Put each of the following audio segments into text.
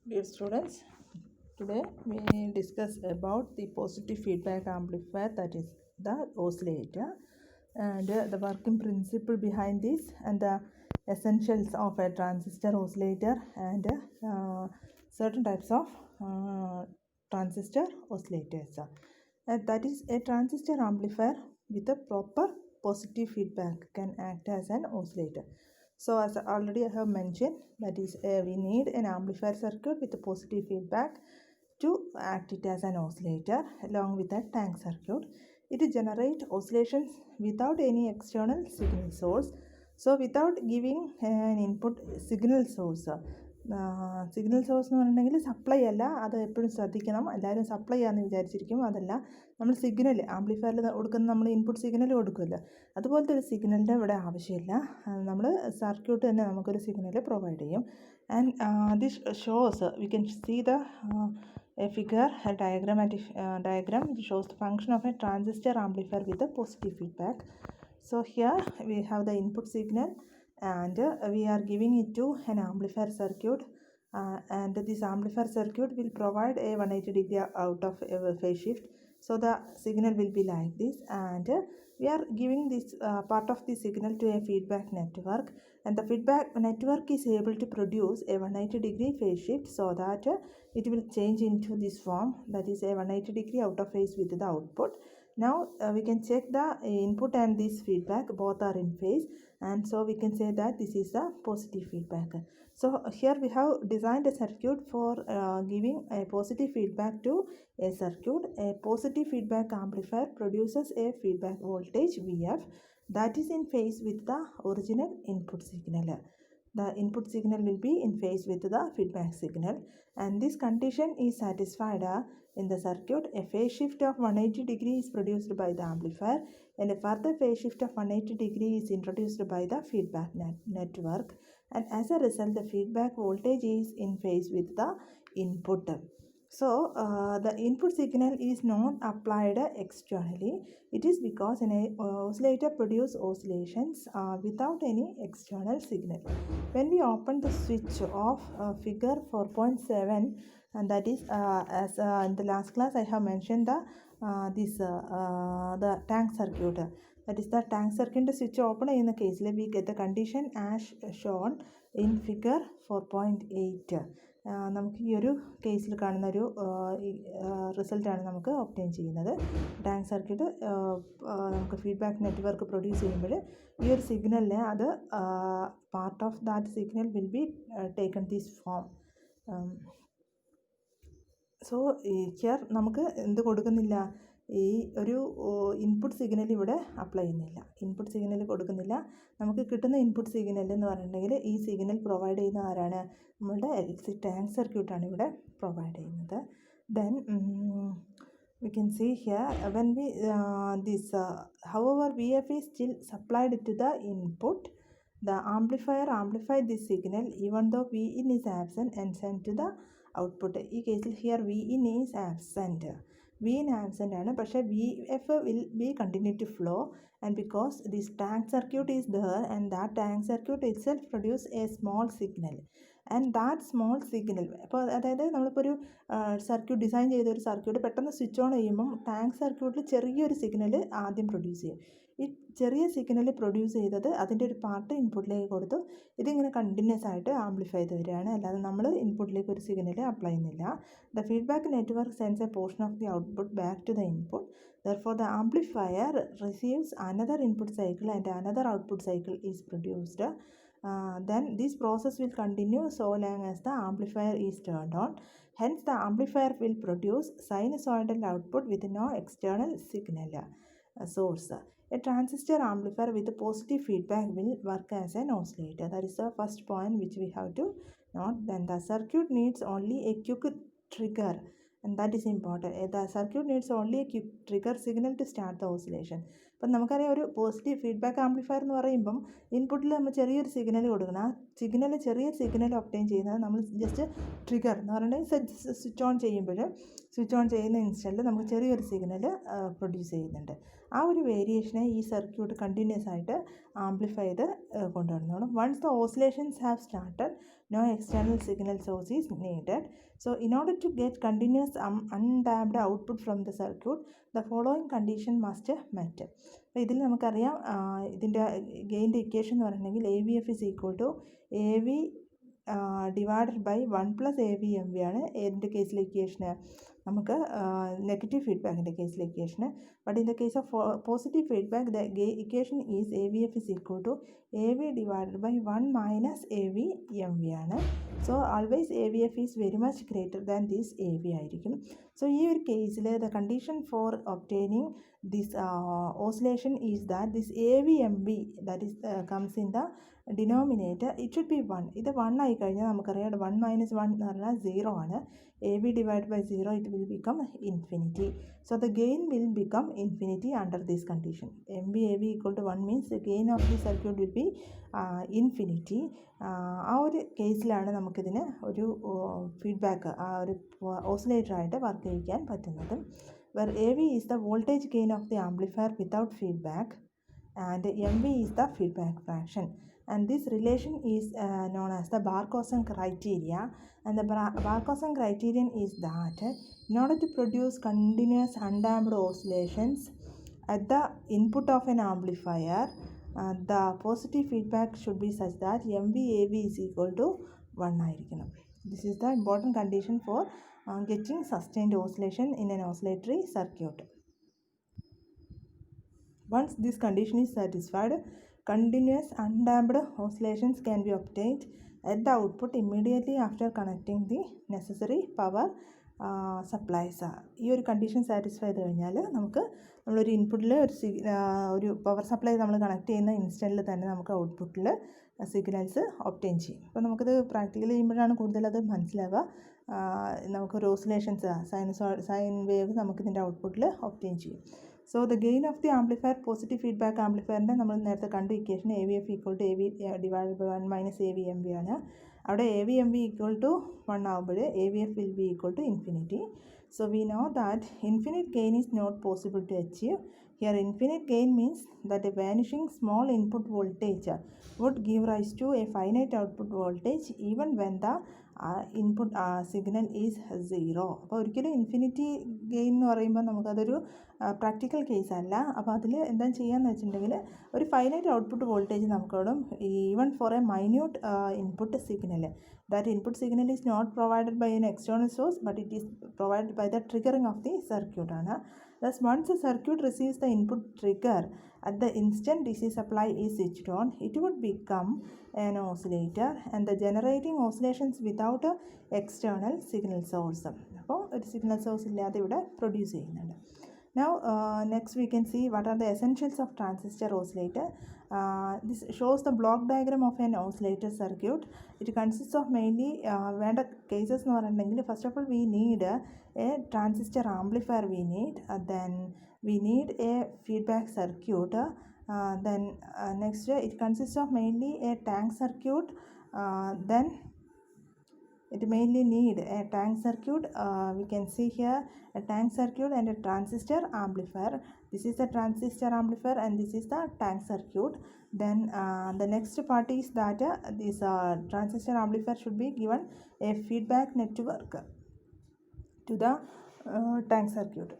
Dear students, today we discuss about the positive feedback amplifier, that is the oscillator, and the working principle behind this, and the essentials of a transistor oscillator, and certain types of transistor oscillators. That is, a transistor amplifier with a proper positive feedback can act as an oscillator. So as already I have mentioned, that is we need an amplifier circuit with a positive feedback to act it as an oscillator along with a tank circuit. It generates oscillations without any external signal source. So without giving an input signal source. Signal source എന്ന് പറഞ്ഞിട്ടുണ്ടെങ്കിൽ supply അല്ല, അത് എപ്പോഴും ശ്രദ്ധിക്കണം. എല്ലാവരും supply ആണെന്ന് വിചാരിച്ചിരിക്കും. അതല്ല, നമ്മൾ സിഗ്നൽ ആംപ്ലിഫയറിൽ കൊടുക്കുന്ന നമ്മൾ ഇൻപുട്ട് സിഗ്നൽ കൊടുക്കുമല്ലോ, അതുപോലത്തെ ഒരു സിഗ്നലിൻ്റെ ഇവിടെ ആവശ്യമില്ല. നമ്മൾ സർക്യൂട്ട് തന്നെ നമുക്കൊരു സിഗ്നൽ പ്രൊവൈഡ് ചെയ്യും. And this shows we can see the a figure, a diagram which shows the function of a transistor amplifier with a positive feedback. So here we have the input signal, and we are giving it to an amplifier circuit, and this amplifier circuit will provide a 180 degree out of a phase shift. So the signal will be like this, and we are giving this part of the signal to a feedback network, and the feedback network is able to produce a 180 degree phase shift, so that it will change into this form, that is a 180 degree out of phase with the output. Now we can check the input and this feedback, both are in phase, and so we can say that this is the positive feedback. So here we have designed a circuit for giving a positive feedback to a circuit. A positive feedback amplifier produces a feedback voltage Vf that is in phase with the original input signal. The input signal will be in phase with the feedback signal, and this condition is satisfied in the circuit. A phase shift of 180 degree is produced by the amplifier, and a further phase shift of 180 degree is introduced by the feedback network, and as a result the feedback voltage is in phase with the input. So the input signal is not applied externally. It is because an oscillator produces oscillations without any external signal. When we open the switch of figure 4.7, and that is as in the last class I have mentioned the tank circuit. That is the tank circuit switch open in the case we get the condition as shown in figure 4.8. നമുക്ക് ഈ ഒരു കേസിൽ കാണുന്ന ഒരു റിസൾട്ടാണ് നമുക്ക് obtain ചെയ്യുന്നത്. Tank circuit നമുക്ക് ഫീഡ്ബാക്ക് നെറ്റ്വർക്ക് പ്രൊഡ്യൂസ് ചെയ്യുമ്പോൾ ഈ ഒരു സിഗ്നലിനെ അത് part of that signal will be taken this form. So here നമുക്ക് എന്ത് കൊടുക്കുന്നില്ല, ഈ ഒരു ഇൻപുട്ട് സിഗ്നൽ ഇവിടെ അപ്ലൈ ചെയ്യുന്നില്ല, ഇൻപുട്ട് സിഗ്നൽ കൊടുക്കുന്നില്ല. നമുക്ക് കിട്ടുന്ന ഇൻപുട്ട് സിഗ്നൽ എന്ന് പറഞ്ഞിട്ടുണ്ടെങ്കിൽ ഈ സിഗ്നൽ പ്രൊവൈഡ് ചെയ്യുന്ന ആരാണ്, നമ്മളുടെ ടാങ്ക് സർക്യൂട്ടാണ് ഇവിടെ പ്രൊവൈഡ് ചെയ്യുന്നത്. Then we can see here when we however Vf is still supplied to the input. The amplifier amplified this signal even though Vin is absent and sent to the output. ഈ കേസിൽ here Vin is absent. Vin absent ആണ്, പക്ഷേ Vf will be continue to flow, and because this tank circuit is there and that tank circuit itself produce a small signal, and that small signal, അപ്പോൾ അതായത് നമ്മളിപ്പോൾ ഒരു circuit design ചെയ്ത ഒരു circuit പെട്ടെന്ന് switch on ചെയ്യുമ്പം tank സർക്യൂട്ടിൽ ചെറിയൊരു സിഗ്നൽ ആദ്യം പ്രൊഡ്യൂസ് ചെയ്യും. ഈ ചെറിയ സിഗ്നൽ പ്രൊഡ്യൂസ് ചെയ്തത് അതിൻ്റെ ഒരു പാർട്ട് ഇൻപുട്ടിലേക്ക് കൊടുത്തു. ഇതിങ്ങനെ കണ്ടിന്യൂസ് ആയിട്ട് ആംപ്ലിഫൈ ചെയ്ത് വരികയാണ്, അല്ലാതെ നമ്മൾ ഇൻപുട്ടിലേക്ക് ഒരു സിഗ്നൽ അപ്ലൈ ചെയ്യുന്നില്ല. The feedback network sends a portion of the output back to the input. Therefore the amplifier receives another input cycle and another output cycle is produced. Then this process will continue so long as the amplifier is turned on. Hence the amplifier will produce sinusoidal output with no external signal source. A transistor amplifier with a positive feedback will work as an oscillator. That is the first point which we have to note. Then the circuit needs only a quick trigger, and that is important. The circuit needs only a quick trigger signal to start the oscillation. അപ്പം നമുക്കറിയാം ഒരു positive feedback amplifier എന്ന് പറയുമ്പം ഇൻപുട്ടിൽ നമ്മൾ ചെറിയൊരു signal കൊടുക്കണം. ആ സിഗ്നൽ ചെറിയ സിഗ്നൽ ഒബ്റ്റെയിൻ ചെയ്യുന്നത് നമ്മൾ ജസ്റ്റ് ട്രിഗർ എന്ന് പറഞ്ഞാൽ സ്വിച്ച് ഓൺ ചെയ്യുന്ന ഇൻസ്റ്റൻറ്റിൽ നമുക്ക് ചെറിയൊരു സിഗ്നൽ പ്രൊഡ്യൂസ് ചെയ്യുന്നുണ്ട്. ആ ഒരു വേരിയേഷനെ ഈ സർക്യൂട്ട് കണ്ടിന്യൂസ് ആയിട്ട് ആംപ്ലിഫൈ ചെയ്ത് കൊണ്ടുവരണം. Once the oscillations have started, no external signal source is needed. So in order to get continuous undamped output from the circuit, the following condition must met. അപ്പോൾ ഇതിൽ നമുക്കറിയാം ഇതിൻ്റെ ഗെയിൻ്റെ ഇക്വേഷൻ എന്ന് പറഞ്ഞിട്ടുണ്ടെങ്കിൽ AVF is equal to AV divided by 1 plus AVMV ആണ്. ഏതിൻ്റെ കേസിലെ ഇക്വേഷന്? നമുക്ക് നെഗറ്റീവ് ഫീഡ്ബാക്കിൻ്റെ കേസിലെ ഇക്വേഷന്. But in the case of positive feedback the equation is AVF is equal to AV divided by 1 minus AVMV ആണ്. So always AVF is very much greater than this AV ആയിരിക്കും. So ഈ ഒരു കേസിൽ the condition for obtaining this oscillation is that this AVMV that is comes in the denominator it should be 1. ഇത് 1 ആയി കഴിഞ്ഞാൽ നമുക്കറിയാം 1 minus 1 എന്ന് പറഞ്ഞാൽ 0 ആണ്. AV divided by 0 it will become infinity. So the gain will become infinity under this condition. MV/AV equal to 1 means the gain of the circuit will be infinity. ആ ഒരു കേസിലാണ് നമുക്കിതിന് ഒരു ഫീഡ്ബാക്ക് ഒരു ഓസിലേറ്ററായിട്ട് വർക്ക് ചെയ്യിക്കാൻ പറ്റുന്നത്. where AV is the voltage gain of the amplifier without feedback and MV is the feedback fraction. And this relation is known as the Barkhausen criteria. And the Barkhausen criterion is that in order to produce continuous undamped oscillations at the input of an amplifier, the positive feedback should be such that MV/AV is equal to 1 ആയിരിക്കണം. This is the important condition for getting sustained oscillation in an oscillatory circuit. Once this condition is satisfied, continuous undamped oscillations can be obtained at the output immediately after connecting the necessary power supplies. ഈ ഒരു condition satisfy ചെയ്ത് കഴിഞ്ഞാൽ നമുക്ക് നമ്മളൊരു ഇൻപുട്ടിൽ ഒരു power supply നമ്മൾ connect ചെയ്യുന്ന ഇൻസ്റ്റൻറ്റിൽ തന്നെ നമുക്ക് ഔട്ട്പുട്ടിൽ സിഗ്നൽസ് ഒബ്റ്റെയിൻ ചെയ്യും. അപ്പോൾ നമുക്കത് പ്രാക്ടിക്കലി ചെയ്യുമ്പോഴാണ് കൂടുതലത് മനസ്സിലാവുക. നമുക്കൊരു ഓസിലേഷൻസ് സൈൻ വേവ് നമുക്കിതിൻ്റെ ഔട്ട്പുട്ടിൽ ഒബ്റ്റെയിൻ ചെയ്യും. So the gain of the amplifier, positive feedback amplifier നമ്മൾ നേരത്തെ കണ്ടു equation AVF equal to AV divided by 1 minus AVMV ആണ്. അവിടെ AVMV equal to 1 ആകുമ്പോൾ AVF will be equal to infinity. So we know that infinite gain is not possible to achieve. Here infinite gain means that a vanishing small input voltage would give rise to a finite output voltage even when the input signal is 0. അപ്പോൾ ഒരിക്കലും infinity gain എന്ന് പറയുമ്പോൾ നമുക്കതൊരു practical കേസല്ല. അപ്പോൾ അതിൽ എന്താ ചെയ്യാന്ന് വെച്ചിട്ടുണ്ടെങ്കിൽ ഒരു ഫൈനൈറ്റ് ഔട്ട്പുട്ട് വോൾട്ടേജ് നമുക്കവിടെ even for A minute input signal, that input signal is not provided by an external source but it is provided by the triggering of the circuit ആണ്. Thus once a circuit receives the input trigger at the instant DC supply is switched on, it would become an oscillator and the generating oscillations without a external signal source. അപ്പോൾ ഒരു signal source ഇല്ലാതെ ഇവിടെ produce ചെയ്യുന്നുണ്ട്. Now next we can see what are the essentials of transistor oscillator. This shows the block diagram of an oscillator circuit. It consists of mainly വേണ്ട cases എന്ന് പറഞ്ഞിട്ടുണ്ടെങ്കിൽ first of all we need a transistor amplifier, then we need a feedback circuit, then next it consists of mainly a tank circuit, then it mainly need a tank circuit. We can see here a tank circuit and a transistor amplifier. This is the transistor amplifier and this is the tank circuit. Then the next part is that this transistor amplifier should be given a feedback network to the tank circuit.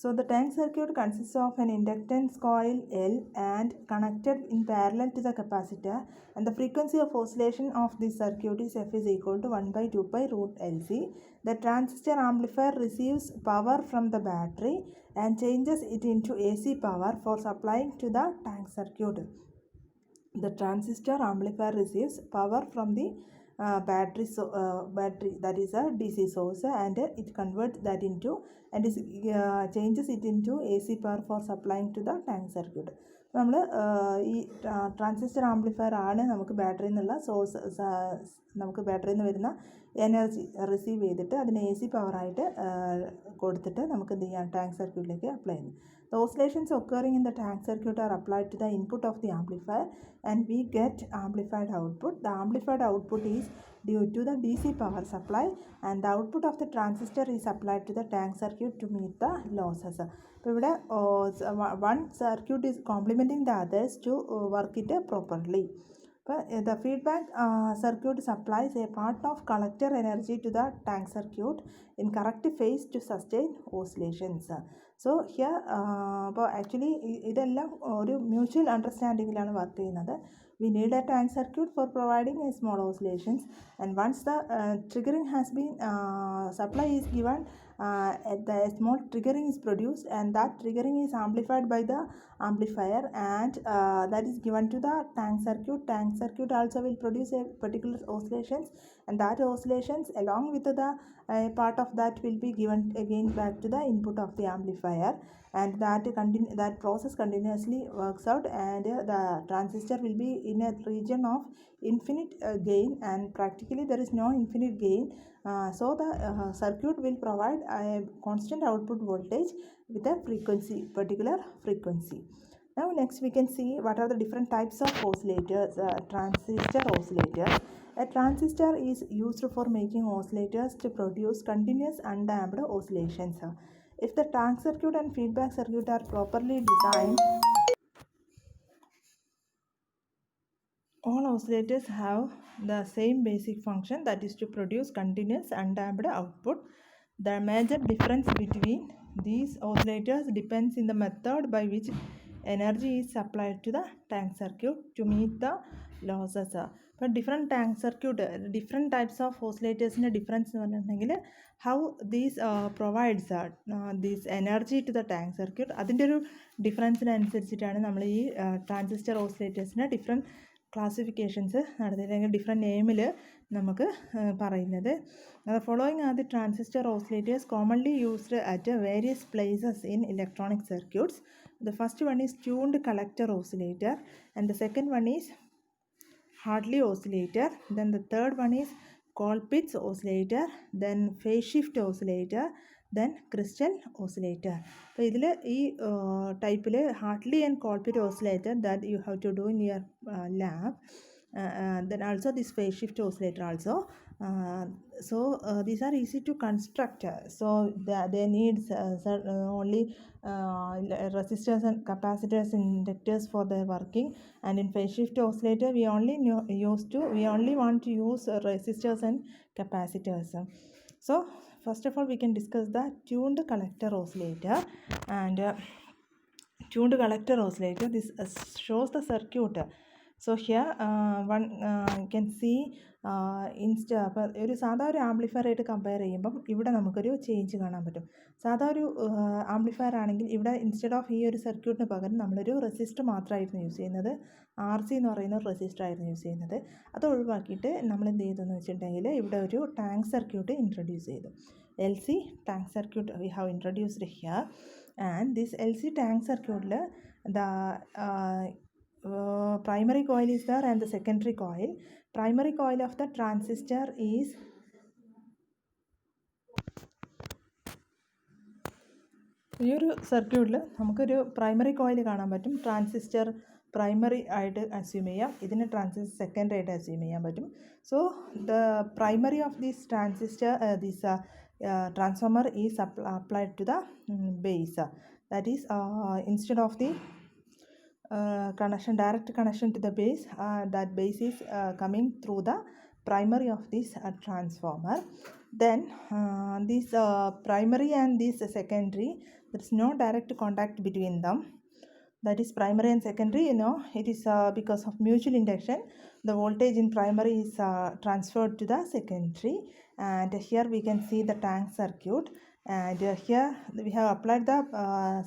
So the tank circuit consists of an inductance coil L and connected in parallel to the capacitor, and the frequency of oscillation of this circuit is F is equal to 1 by 2 pi root LC. The transistor amplifier receives power from the battery and changes it into AC power for supplying to the tank circuit. The transistor amplifier receives power from the battery that is a DC source and it converts that into and changes it into AC power for supplying to the tank circuit. നമ്മൾ ഈ transistor amplifier ആണ് നമുക്ക് ബാറ്ററിയിൽ നിന്നുള്ള source, നമുക്ക് ബാറ്ററിയിൽ നിന്ന് വരുന്ന എനർജി റിസീവ് ചെയ്തിട്ട് അതിന് AC പവറായിട്ട് കൊടുത്തിട്ട് നമുക്ക് എന്ത് ചെയ്യാം ടാങ്ക് സർക്യൂട്ടിലേക്ക് അപ്ലൈ ചെയ്യുന്നു. The oscillations occurring in the tank circuit are applied to the input of the amplifier and we get amplified output. The amplified output is due to the DC power supply and the output of the transistor is applied to the tank circuit to meet the losses. ഇപ്പോൾ ഇവിടെ one circuit is complementing the others to work it properly. The feedback circuit supplies a part of collector energy to the tank circuit in correct phase to sustain oscillations. So here actually ഇതെല്ലാം ഒരു mutual അണ്ടർസ്റ്റാൻഡിങ്ങിലാണ് work ചെയ്യുന്നത്. We need a tank circuit for providing a small oscillations, and once the triggering has been supply is given, the small triggering is produced and that triggering is amplified by the amplifier and that is given to the tank circuit. Tank circuit also will produce a particular oscillations and that oscillations along with the part of that will be given again back to the input of the amplifier, and that process continuously works out and the transistor will be in a region of infinite gain, and practically there is no infinite gain. So the circuit will provide a constant output voltage with a particular frequency. Now next we can see what are the different types of oscillators. Transistor oscillators. A transistor is used for making oscillators to produce continuous undamped oscillations. If the tank circuit and feedback circuit are properly designed, all oscillators have the same basic function, that is to produce continuous undamped output. The major difference between these oscillators depends in the method by which energy is supplied to the tank circuit to meet the losses. But different tank circuit, different types of oscillators in a difference how these provides this energy to the tank circuit. അതിൻ്റെ ഒരു ഡിഫറൻസിനനുസരിച്ചിട്ടാണ് നമ്മൾ ഈ transistor ഓസിലേറ്റേഴ്സിന് different classifications നടത്തിയിട്ട് different നെയിമിൽ നമുക്ക് പറയുന്നത്. The following are the transistor oscillators commonly used at various places in electronic circuits. The first one is tuned collector oscillator, and the second one is Hartley oscillator. Then the third one is Colpitts oscillator, then phase shift oscillator, then crystal oscillator. അപ്പോൾ ഇതിൽ ഈ ടൈപ്പിൽ Hartley and Colpitts oscillator that you have to do in your lab. Then also this phase shift oscillator also. These are easy to construct. So they need only resistors and capacitors and inductors for their working. And in phase shift oscillator we only want to use resistors and capacitors. So first of all we can discuss the tuned collector oscillator. And tuned collector oscillator, this shows the circuit. So here you can see അപ്പോൾ ഒരു സാധാ ഒരു amplifier ആയിട്ട് compare ചെയ്യുമ്പം ഇവിടെ നമുക്കൊരു change കാണാൻ പറ്റും. സാധാ ഒരു ആംപ്ലിഫയർ ആണെങ്കിൽ ഇവിടെ ഇൻസ്റ്റെഡ് ഓഫ് ഈ ഒരു സർക്യൂട്ടിന് പകരം നമ്മളൊരു റെസിസ്റ്റർ മാത്രമായിരുന്നു യൂസ് ചെയ്യുന്നത്. RC എന്ന് പറയുന്ന ഒരു റെസിസ്റ്റർ ആയിരുന്നു യൂസ് ചെയ്യുന്നത്. അത് ഒഴിവാക്കിയിട്ട് നമ്മൾ എന്ത് ചെയ്തെന്ന് വെച്ചിട്ടുണ്ടെങ്കിൽ ഇവിടെ ഒരു ടാങ്ക് സർക്യൂട്ട് ഇൻട്രൊഡ്യൂസ് ചെയ്തു. LC tank circuit we have introduced here, and this LC tank circuit the primary coil is there and the secondary coil. Primary coil of the transistor is ഈ ഒരു സർക്യൂട്ടിൽ നമുക്കൊരു പ്രൈമറി കോയിൽ കാണാൻ പറ്റും. Transistor primary ആയിട്ട് assume ചെയ്യാം, ഇതിന് transistor secondary ആയിട്ട് അസ്യൂം ചെയ്യാൻ പറ്റും. So the primary of this transistor transformer is applied to the base. That is instead of the direct connection to the base, that base is coming through the primary of this transformer. Then this primary and this secondary, there is no direct contact between them. That is primary and secondary, it is because of mutual induction the voltage in primary is transferred to the secondary. And here we can see the tank circuit, and here we have applied the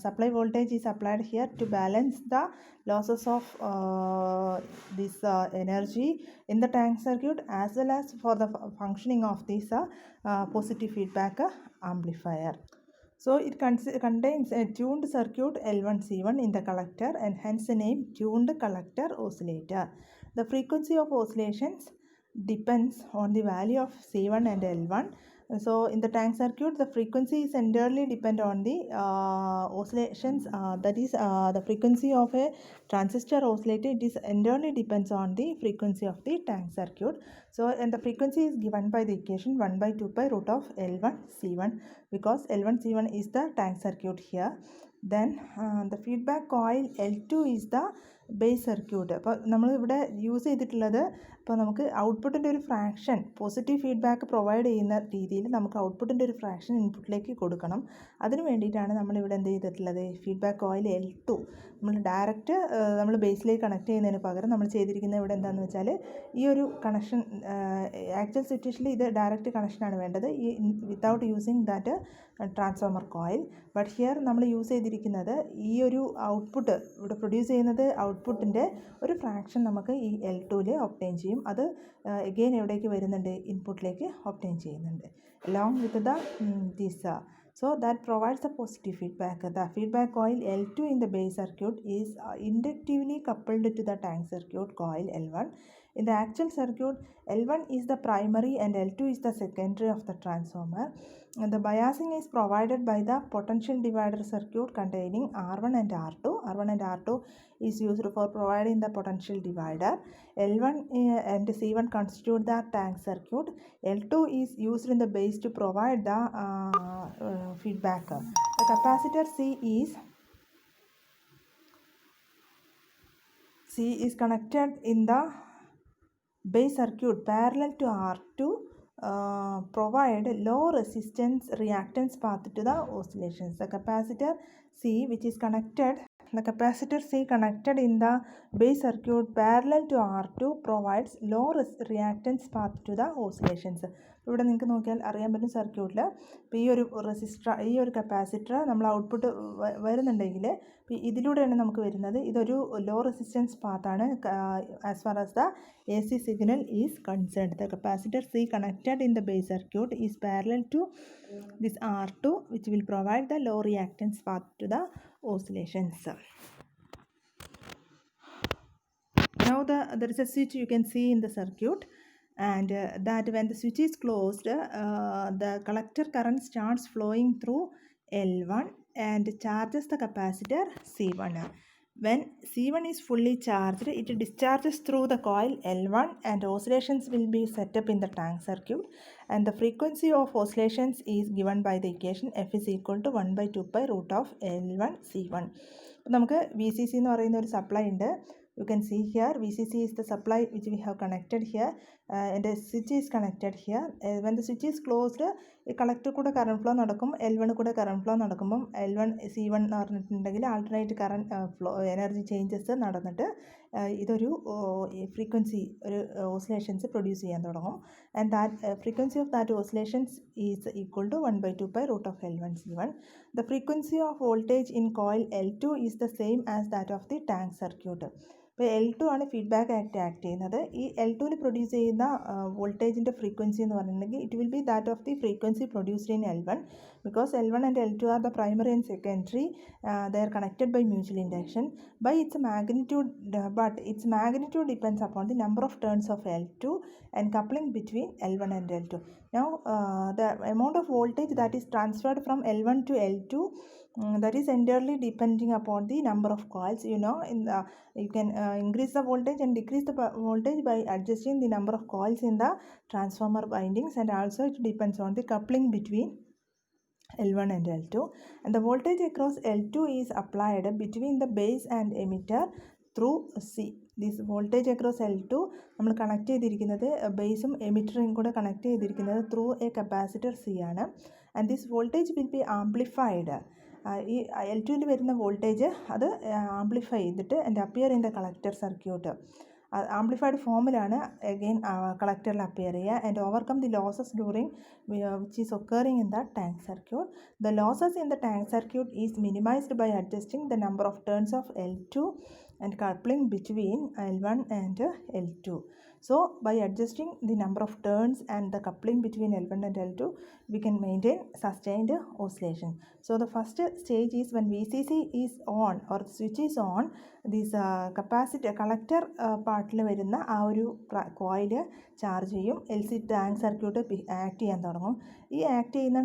supply voltage is applied here to balance the losses of this energy in the tank circuit, as well as for the functioning of this positive feedback amplifier. So it contains a tuned circuit L1C1 in the collector, and hence the name tuned collector oscillator. The frequency of oscillations depends on the value of C1 and L1. So in the tank circuit, the frequency is entirely depend on the oscillations, that is the frequency of a transistor oscillator. It is entirely depends on the frequency of the tank circuit. So and the frequency is given by the equation 1 by 2 pi root of L1 C1, because L1 C1 is the tank circuit here. Then the feedback coil L2 is the base circuit. അപ്പോൾ നമ്മൾ ഇവിടെ use ചെയ്തിട്ടുള്ളത്, ഇപ്പോൾ നമുക്ക് ഔട്ട്പുട്ടിൻ്റെ ഒരു fraction positive feedback provide ചെയ്യുന്ന രീതിയിൽ നമുക്ക് ഔട്ട്പുട്ടിൻ്റെ ഒരു ഫ്രാക്ഷൻ ഇൻപുട്ടിലേക്ക് കൊടുക്കണം. അതിന് വേണ്ടിയിട്ടാണ് നമ്മളിവിടെ എന്ത് ചെയ്തിട്ടുള്ളത്, ഫീഡ്ബാക്ക് കോയിൽ L2 നമ്മൾ ഡയറക്റ്റ് നമ്മൾ ബേസിലേക്ക് കണക്ട് ചെയ്യുന്നതിന് പകരം നമ്മൾ ചെയ്തിരിക്കുന്നത് ഇവിടെ എന്താണെന്ന് വെച്ചാൽ ഈ ഒരു കണക്ഷൻ ആക്ച്വൽ സിറ്റുവേഷനിൽ ഇത് ഡയറക്റ്റ് കണക്ഷനാണ് വേണ്ടത്, ഈ without using that transformer coil. But here നമ്മൾ യൂസ് ചെയ്തിരിക്കുന്നത് ഈ ഒരു ഔട്ട്പുട്ട് ഇവിടെ പ്രൊഡ്യൂസ് ചെയ്യുന്നത് ഔട്ട്പുട്ടിൻ്റെ ഒരു ഫ്രാക്ഷൻ നമുക്ക് ഈ L2ൽ ഒബ്റ്റെയിൻ ചെയ്യും. അത് എഗെയിൻ എവിടേക്ക് വരുന്നുണ്ട്, ഇൻപുട്ടിലേക്ക് ഒബ്റ്റെയിൻ ചെയ്യുന്നുണ്ട് along with the this. So that provides the positive feedback. The feedback coil L2 in the base circuit is inductively coupled to the tank circuit coil L1. In the actual circuit, L1 is the primary and L2 is the secondary of the transformer. And the biasing is provided by the potential divider circuit containing R1 and R2. R1 and R2 is used for providing the potential divider. L1 and C1 constitute the tank circuit. L2 is used in the base to provide the feedback. The capacitor C is connected in the base circuit parallel to R2, provide low resistance reactance path to the oscillations. The capacitor C connected in the base circuit parallel to R2 provides low reactance path to the oscillations. ഇവിടെ നിങ്ങൾക്ക് നോക്കിയാൽ അറിയാൻ പറ്റും സർക്യൂട്ടിൽ ഇപ്പോൾ ഈ ഒരു resistor, ഈ ഒരു കപ്പാസിറ്റർ നമ്മൾ ഔട്ട്പുട്ട് വരുന്നുണ്ടെങ്കിൽ ഇതിലൂടെയാണ് നമുക്ക് വരുന്നത്. ഇതൊരു ലോ റെസിസ്റ്റൻസ് പാത്താണ് as far as the AC signal is concerned. The capacitor C connected in the base circuit is parallel to this R2, which will provide the low reactance path to the oscillations. Now there is a switch you can see in the circuit, and that when the switch is closed, the collector current starts flowing through L1 and charges the capacitor C1. When C1 is fully charged, it discharges through the coil L1 and oscillations will be set up in the tank circuit, and the frequency of oscillations is given by the equation F is equal to 1 by 2 pi root of L1 C1. നമുക്ക് VCC എന്ന് പറയുന്ന ഒരു supply ഉണ്ട്. You can see here VCC is the supply which we have connected here, and a switch is connected here. When the switch is closed, ഈ collector കൂടെ current flow നടക്കും, L1 കൂടെ current flow നടക്കുമ്പം L1 C1 എന്ന് പറഞ്ഞിട്ടുണ്ടെങ്കിൽ alternate current flow energy changes നടന്നിട്ട് ഇതൊരു frequency ഒരു oscillations produce ചെയ്യാൻ തുടങ്ങും. And that frequency of that oscillations is equal to 1 by 2 pi root of L1 C1. The frequency of voltage in coil L2 is the same as that of the tank circuit. ഇപ്പോൾ L2 ആണ് feedback act ചെയ്യുന്നത്. ഈ L2ൽ produce ചെയ്യുന്ന വോൾട്ടേജിൻ്റെ frequency എന്ന് പറഞ്ഞിട്ടുണ്ടെങ്കിൽ it will be that of the frequency produced in L1, because L1 and L2 are the primary and secondary. They are connected by mutual induction by its magnitude, but its magnitude depends upon the number of turns of L2 and coupling between L1 and L2. Now the amount of voltage that is transferred from L1 to L2, that is entirely depending upon the number of coils. You can increase the voltage and decrease the voltage by adjusting the number of coils in the transformer windings, and also it depends on the coupling between L1 and L2. And the voltage across L2 is applied between the base and emitter through C. This voltage across L2 നമ്മൾ connect ചെയ്തിരിക്കുന്നത് ബേസും എമിറ്ററും കൂടെ connect ചെയ്തിരിക്കുന്നത് through a capacitor C ആണ്. And this voltage will be amplified. ഈ L2ൽ വരുന്ന voltage അത് amplify ചെയ്തിട്ട് and appear in the collector circuit. Amplified ഫോമിലാണ് അഗെയിൻ കളക്ടറിൽ അപ്പിയർ ചെയ്യുക, and overcome the losses during which is occurring in the tank circuit. The losses in the tank circuit is minimised by adjusting the number of turns of L2 and coupling between L1 and L2. So by adjusting the number of turns and the coupling between L1 and L2, we can maintain sustained oscillation. So the first stage is when VCC is on or the switch is on, this capacitor collector പാർട്ടിൽ വരുന്ന ആ ഒരു coil charge ചെയ്യും, LC tank circuit act ചെയ്യാൻ തുടങ്ങും. ഈ act ചെയ്യുന്ന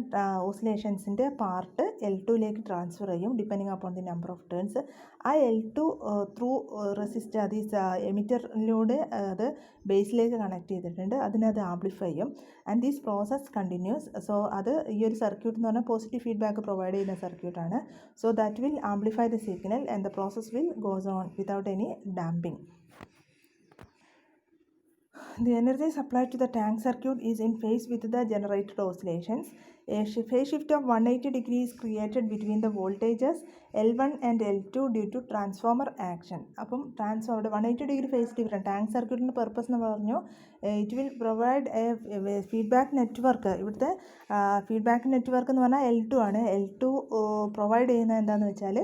ഓസിലേഷൻസിൻ്റെ part L2ലേക്ക് transfer ചെയ്യും depending upon the number of turns. ആ L2 ത്രൂ റെസിസ്റ്റർ ദീസ് എമിറ്ററിലൂടെ അത് ബേസിലേക്ക് കണക്ട് ചെയ്തിട്ടുണ്ട്, അതിനത് ആംപ്ലിഫൈ ചെയ്യും. And these process continuous. So അത് ഈ ഒരു സർക്യൂട്ട് എന്ന് പറഞ്ഞാൽ പോസിറ്റീവ് ഫീഡ്ബാക്ക് പ്രൊവൈഡ് ചെയ്യുന്ന സർക്യൂട്ടാണ്. So that will amplify the signal and the process will goes on without any damping. The energy supplied to the tank circuit is in phase with the generated oscillations. A phase shift of 180 degrees is created between the voltages L1 and L2 due to transformer action. അപ്പം transformer 180 degree phase different tank സർക്യൂട്ടിൻ്റെ purpose എന്ന് പറഞ്ഞു, it will provide a feedback network. ഇവിടുത്തെ feedback network എന്ന് പറഞ്ഞാൽ L2 ആണ്. L2 provide ചെയ്യുന്നത് എന്താണെന്ന് വെച്ചാൽ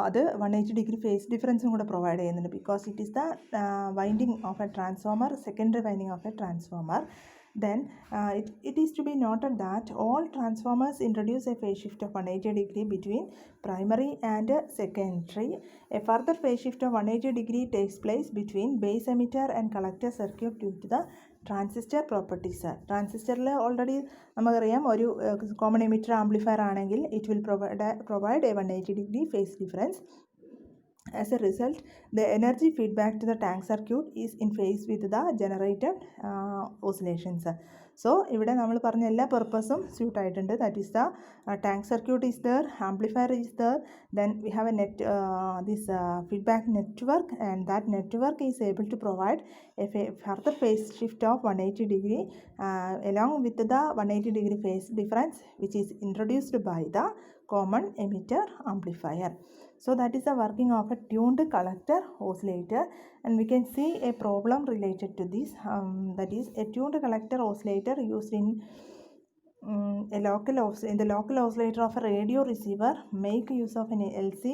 അത് 180 ഡിഗ്രി ഫേസ് ഡിഫറൻസും കൂടെ പ്രൊവൈഡ് ചെയ്യുന്നുണ്ട്. Because it is the winding of A transformer, secondary winding of A transformer. Then it is to be noted that all transformers introduce a phase shift of 180 degree between primary and secondary. A further phase shift of 180 degree takes place between base emitter and collector circuit due to the transistor properties. ട്രാൻസിസ്റ്ററിൽ already നമുക്കറിയാം ഒരു common emitter amplifier ആണെങ്കിൽ it will provide A 180 degree phase difference. As a result, the energy feedback to the tank circuit is in phase with the generated oscillations. So ഇവിടെ നമ്മൾ പറഞ്ഞ എല്ലാ പർപ്പസും suit ആയിട്ടുണ്ട്. That is the tank circuit is there, amplifier is there, then we have a this feedback network, and that network is able to provide a further phase shift of 180 degree along with the 180 degree phase difference which is introduced by the common emitter amplifier. So that is the working of a tuned collector oscillator, and we can see a problem related to this. That is, a tuned collector oscillator used in the local oscillator of a radio receiver make use of an LC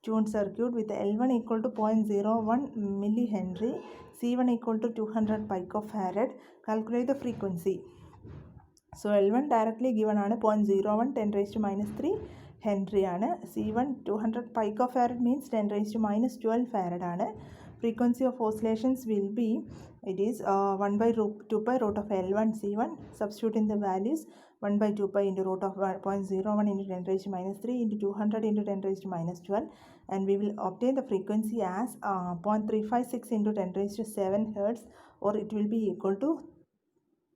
tuned circuit with L1 equal to 0.01 millihenry, C1 equal to 200 picofarad. Calculate the frequency. So L1 directly given ആണ് 0.01 10 raised to minus 3 Henry ആണ്. C1 200 picofarad means 10 raised to minus 12 farad ആണ്. Frequency of oscillations will be, it is 1 by 2 pi root of L1 C1. Substitute in the values, 1 by 2 pi into root of 0.01 into 10 raised to minus 3 into 200 into 10 raised to minus 12, and we will obtain the frequency as 0.356 into 10 raised to 7 hertz, or it will be equal to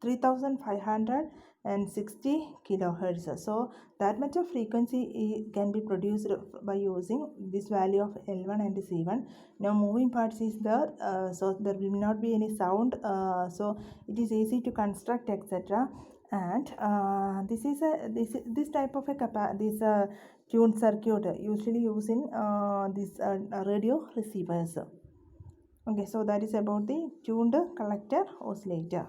3560 kilohertz. So that much of frequency can be produced by using this value of L1 and C1. Now moving parts is there, so there will not be any sound, so it is easy to construct, etc. And this type of a tuned circuit usually used in this radio receivers. Okay, so that is about the tuned collector oscillator.